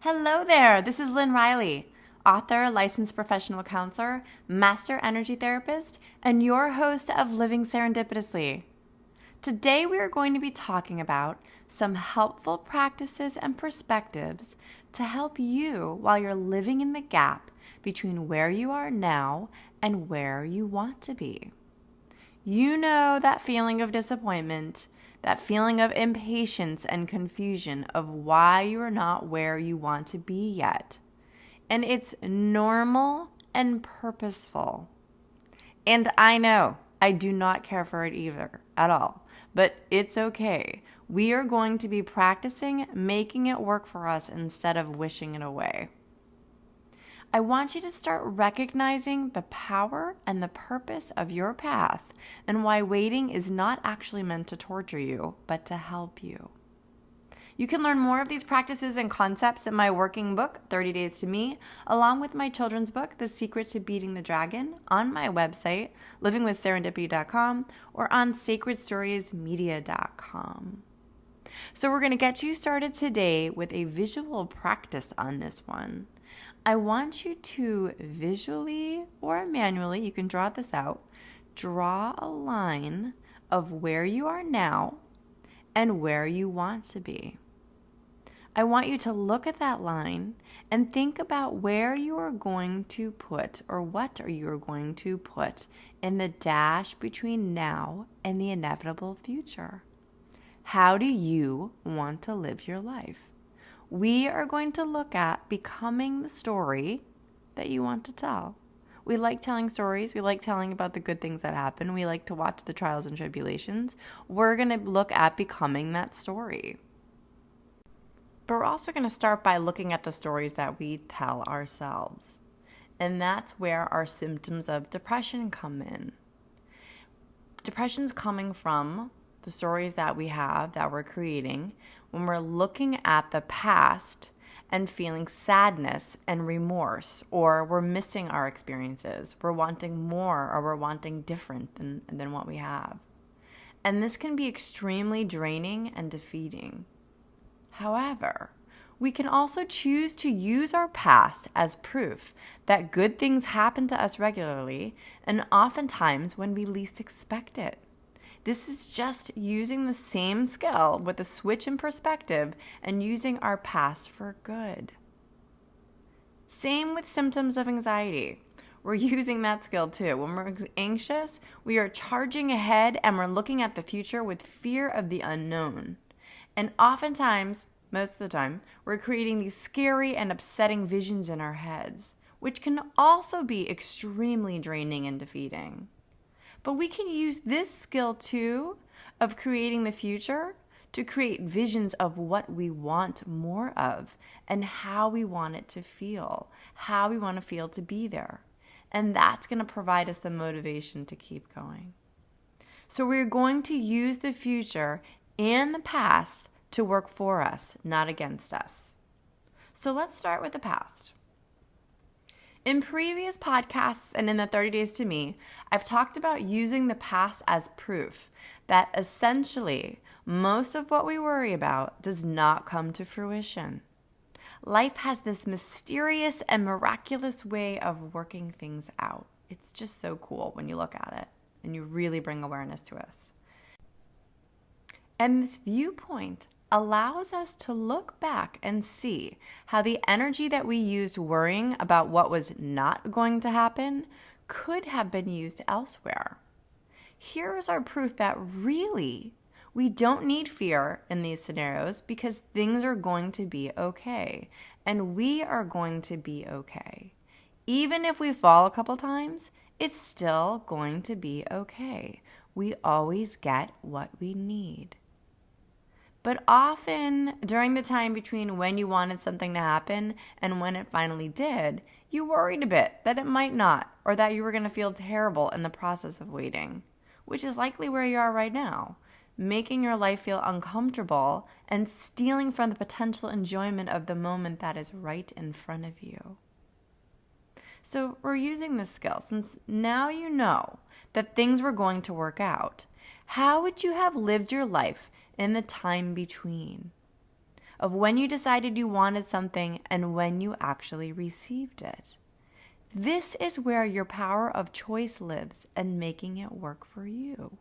Hello there, this is Lynn Reilly, author, licensed professional counselor, master energy therapist, and your host of Living Serendipitously. Today we are going to be talking about some helpful practices and perspectives to help you while you're living in the gap between where you are now and where you want to be. You know that feeling of disappointment, that feeling of impatience and confusion of why you are not where you want to be yet. And it's normal and purposeful. And I know I do not care for it either at all, but it's okay. We are going to be practicing making it work for us instead of wishing it away. I want you to start recognizing the power and the purpose of your path and why waiting is not actually meant to torture you, but to help you. You can learn more of these practices and concepts in my working book, 30 Days to Me, along with my children's book, The Secret to Beating the Dragon, on my website, livingwithserendipity.com, or on sacredstoriesmedia.com. So we're going to get you started today with a visual practice on this one. I want you to visually or manually, you can draw this out, draw a line of where you are now and where you want to be. I want you to look at that line and think about where you are going to put, or what are you going to put in the dash between now and the inevitable future. How do you want to live your life? We are going to look at becoming the story that you want to tell. We like telling stories. We like telling about the good things that happen. We like to watch the trials and tribulations. We're going to look at becoming that story. But we're also going to start by looking at the stories that we tell ourselves. And that's where our symptoms of depression come in. Depression's coming from the stories that we have, that we're creating, when we're looking at the past and feeling sadness and remorse, or we're missing our experiences, we're wanting more, or we're wanting different than what we have. And this can be extremely draining and defeating. However, we can also choose to use our past as proof that good things happen to us regularly and oftentimes when we least expect it. This is just using the same skill with a switch in perspective and using our past for good. Same with symptoms of anxiety. We're using that skill too. When we're anxious, we are charging ahead and we're looking at the future with fear of the unknown. And oftentimes, most of the time, we're creating these scary and upsetting visions in our heads, which can also be extremely draining and defeating. But we can use this skill too of creating the future to create visions of what we want more of and how we want it to feel, how we want to feel to be there. And that's going to provide us the motivation to keep going. So we're going to use the future and the past to work for us, not against us. So let's start with the past. In previous podcasts and in the 30 Days to Me, I've talked about using the past as proof that essentially most of what we worry about does not come to fruition. Life has this mysterious and miraculous way of working things out. It's just so cool when you look at it and you really bring awareness to us. And this viewpoint allows us to look back and see how the energy that we used worrying about what was not going to happen could have been used elsewhere. Here is our proof that really we don't need fear in these scenarios because things are going to be okay, and we are going to be okay. Even if we fall a couple times, it's still going to be okay. We always get what we need. But often during the time between when you wanted something to happen and when it finally did, you worried a bit that it might not, or that you were going to feel terrible in the process of waiting, which is likely where you are right now, making your life feel uncomfortable and stealing from the potential enjoyment of the moment that is right in front of you. So we're using this skill since now you know that things were going to work out. How would you have lived your life in the time between? of when you decided you wanted something and when you actually received it. This is where your power of choice lives and making it work for you.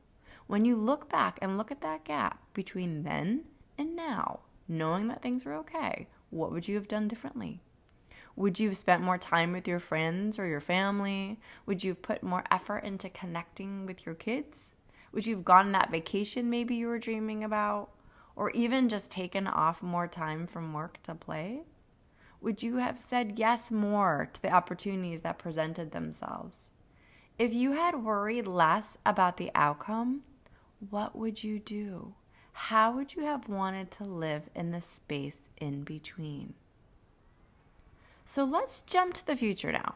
When you look back and look at that gap between then and now, knowing that things were okay, what would you have done differently? Would you have spent more time with your friends or your family? Would you have put more effort into connecting with your kids? Would you have gone on that vacation maybe you were dreaming about? Or even just taken off more time from work to play? Would you have said yes more to the opportunities that presented themselves? If you had worried less about the outcome, what would you do? How would you have wanted to live in the space in between? So let's jump to the future now.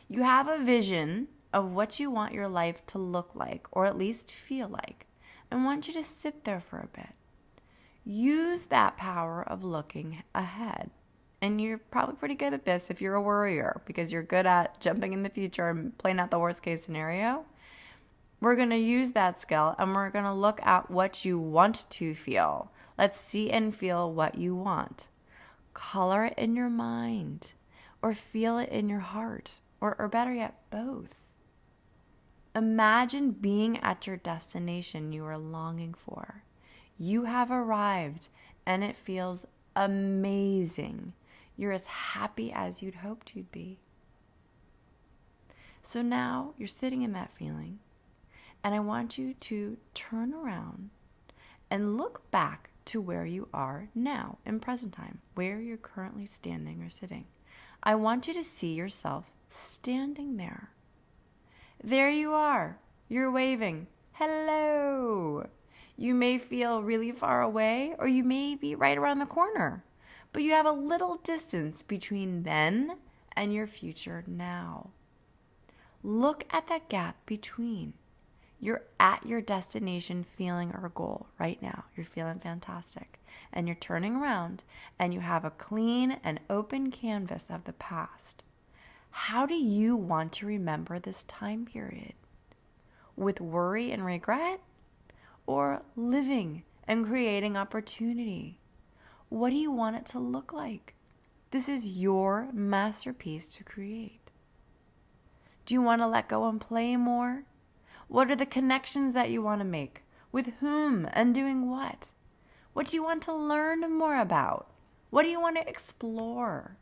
You have a vision of what you want your life to look like, or at least feel like. I want you to sit there for a bit. Use that power of looking ahead. And you're probably pretty good at this if you're a worrier, because you're good at jumping in the future and playing out the worst case scenario. We're going to use that skill and we're going to look at what you want to feel. Let's see and feel what you want. Color it in your mind or feel it in your heart, or better yet, both. Imagine being at your destination you are longing for. You have arrived and it feels amazing. You're as happy as you'd hoped you'd be. So now you're sitting in that feeling, and I want you to turn around and look back to where you are now in present time, where you're currently standing or sitting. I want you to see yourself standing there. There you are. You're waving. Hello. You may feel really far away, or you may be right around the corner, but you have a little distance between then and your future now. Look at that gap between. You're at your destination feeling or goal right now. You're feeling fantastic. And you're turning around and you have a clean and open canvas of the past. How do you want to remember this time period? With worry and regret? Or living and creating opportunity? What do you want it to look like? This is your masterpiece to create. Do you want to let go and play more? What are the connections that you want to make? With whom and doing what? What do you want to learn more about? What do you want to explore?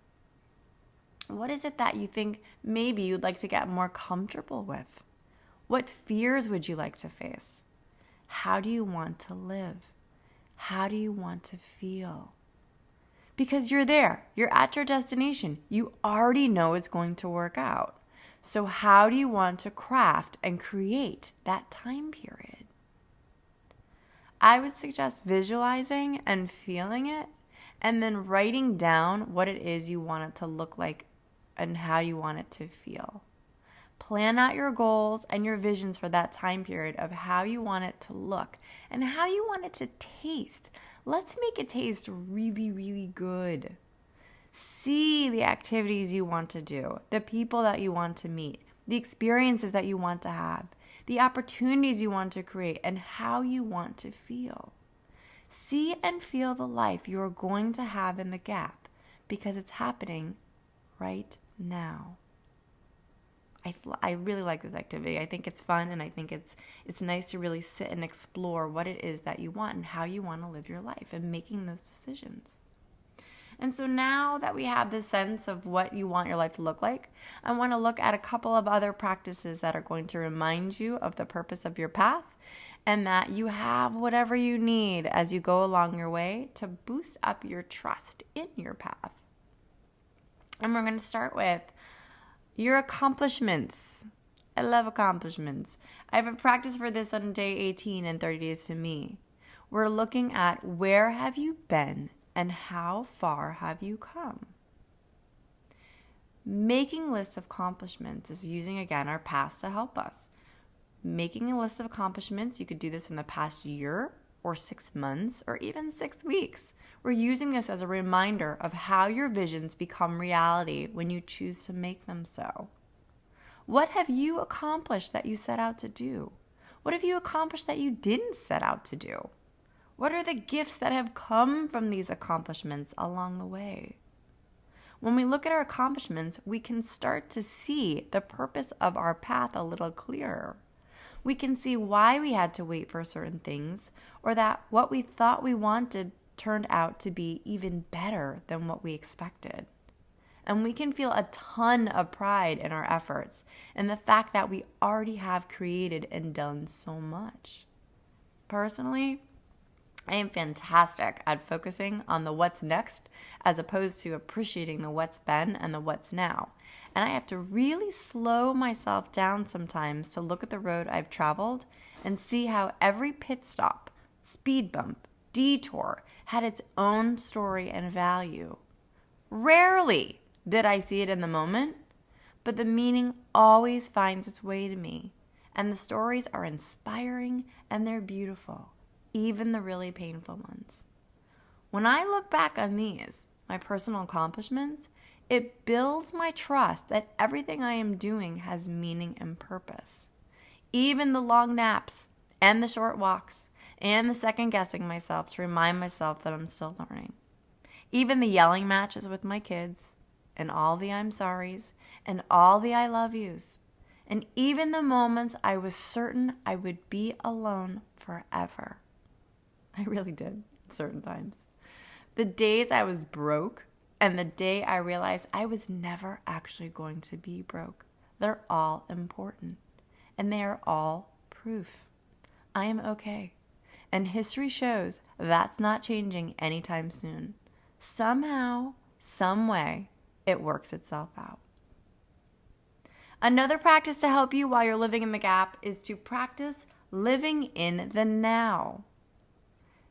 What is it that you think maybe you'd like to get more comfortable with? What fears would you like to face? How do you want to live? How do you want to feel? Because you're there. You're at your destination. You already know it's going to work out. So how do you want to craft and create that time period? I would suggest visualizing and feeling it, and then writing down what it is you want it to look like and how you want it to feel. Plan out your goals and your visions for that time period of how you want it to look and how you want it to taste. Let's make it taste really, really good. See the activities you want to do, the people that you want to meet, the experiences that you want to have, the opportunities you want to create, and how you want to feel. See and feel the life you are going to have in the gap, because it's happening right now. I really like this activity. I think it's fun, and I think it's nice to really sit and explore what it is that you want and how you want to live your life and making those decisions. And so now that we have this sense of what you want your life to look like, I want to look at a couple of other practices that are going to remind you of the purpose of your path and that you have whatever you need as you go along your way to boost up your trust in your path. And we're going to start with your accomplishments. I love accomplishments. I have a practice for this on day 18 and 30 Days to Me. We're looking at where have you been and how far have you come? Making lists of accomplishments is using, again, our past to help us. Making a list of accomplishments, you could do this in the past year or 6 months or even 6 weeks. We're using this as a reminder of how your visions become reality when you choose to make them so. What have you accomplished that you set out to do? What have you accomplished that you didn't set out to do? What are the gifts that have come from these accomplishments along the way? When we look at our accomplishments, we can start to see the purpose of our path a little clearer. We can see why we had to wait for certain things, or that what we thought we wanted turned out to be even better than what we expected. And we can feel a ton of pride in our efforts and the fact that we already have created and done so much. Personally, I am fantastic at focusing on the what's next as opposed to appreciating the what's been and the what's now. And I have to really slow myself down sometimes to look at the road I've traveled and see how every pit stop, speed bump, detour had its own story and value. Rarely did I see it in the moment, but the meaning always finds its way to me. And the stories are inspiring and they're beautiful, even the really painful ones. When I look back on these, my personal accomplishments, it builds my trust that everything I am doing has meaning and purpose. Even the long naps and the short walks and the second guessing myself to remind myself that I'm still learning. Even the yelling matches with my kids and all the I'm sorries and all the I love yous. And even the moments I was certain I would be alone forever. I really did, certain times. The days I was broke and the day I realized I was never actually going to be broke. They're all important. And they are all proof. I am okay. And history shows that's not changing anytime soon. Somehow, some way, it works itself out. Another practice to help you while you're living in the gap is to practice living in the now.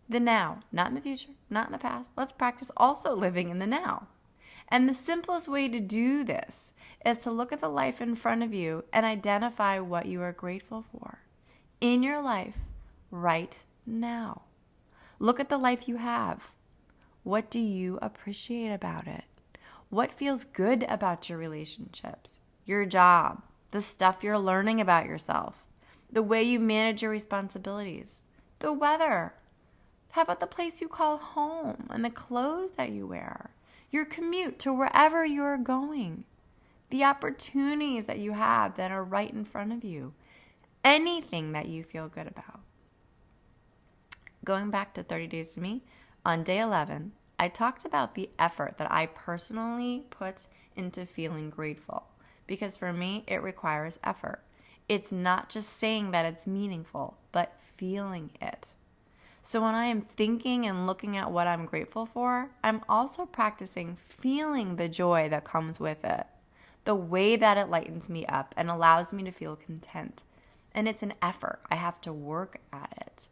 The now, not in the future, not in the past. Let's practice also living in the now. And the simplest way to do this is to look at the life in front of you and identify what you are grateful for in your life right now. Look at the life you have. What do you appreciate about it? What feels good about your relationships, your job, the stuff you're learning about yourself, the way you manage your responsibilities, the weather? How about the place you call home and the clothes that you wear, your commute to wherever you're going, the opportunities that you have that are right in front of you, anything that you feel good about? Going back to 30 Days to Me, on day 11, I talked about the effort that I personally put into feeling grateful, because for me, it requires effort. It's not just saying that it's meaningful, but feeling it. So when I am thinking and looking at what I'm grateful for, I'm also practicing feeling the joy that comes with it, the way that it lightens me up and allows me to feel content. And it's an effort. I have to work at it.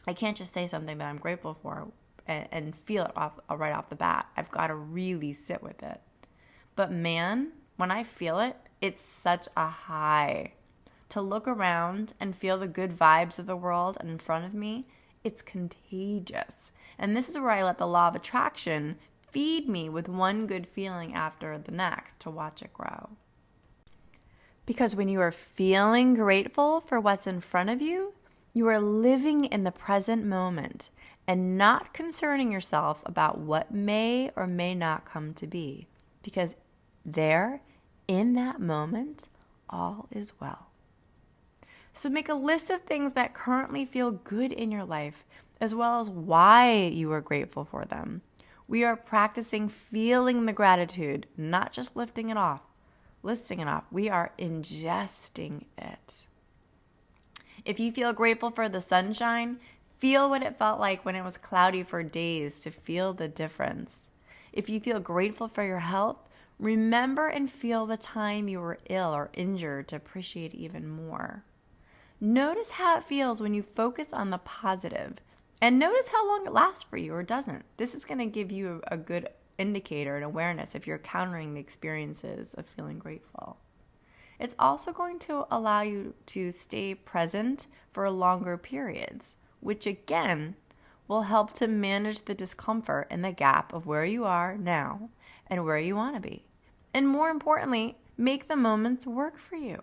I can't just say something that I'm grateful for and feel it right off the bat. I've got to really sit with it. But man, when I feel it, it's such a high. To look around and feel the good vibes of the world in front of me, it's contagious. And this is where I let the law of attraction feed me with one good feeling after the next to watch it grow. Because when you are feeling grateful for what's in front of you, you are living in the present moment and not concerning yourself about what may or may not come to be. Because there, in that moment, all is well. So make a list of things that currently feel good in your life, as well as why you are grateful for them. We are practicing feeling the gratitude, not just listing it off. We are ingesting it. If you feel grateful for the sunshine, feel what it felt like when it was cloudy for days to feel the difference. If you feel grateful for your health, remember and feel the time you were ill or injured to appreciate even more. Notice how it feels when you focus on the positive, and notice how long it lasts for you or doesn't. This is going to give you a good indicator and awareness if you're countering the experiences of feeling grateful. It's also going to allow you to stay present for longer periods, which again will help to manage the discomfort and the gap of where you are now and where you want to be. And more importantly, make the moments work for you.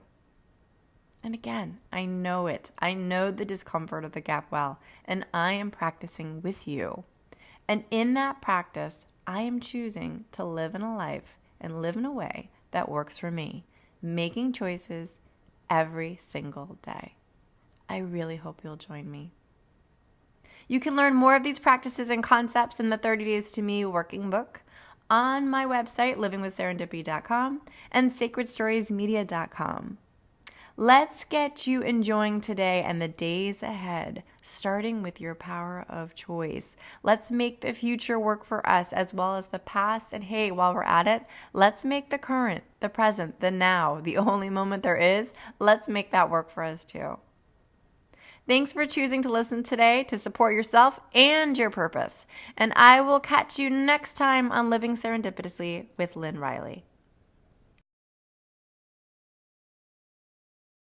And again, I know it. I know the discomfort of the gap well, and I am practicing with you. And in that practice, I am choosing to live in a life and live in a way that works for me, making choices every single day. I really hope you'll join me. You can learn more of these practices and concepts in the 30 Days to Me working book on my website, livingwithserendipity.com and sacredstoriesmedia.com. Let's get you enjoying today and the days ahead, starting with your power of choice. Let's make the future work for us as well as the past. And hey, while we're at it, let's make the current, the present, the now, the only moment there is. Let's make that work for us too. Thanks for choosing to listen today to support yourself and your purpose. And I will catch you next time on Living Serendipitously with Lynn Reilly.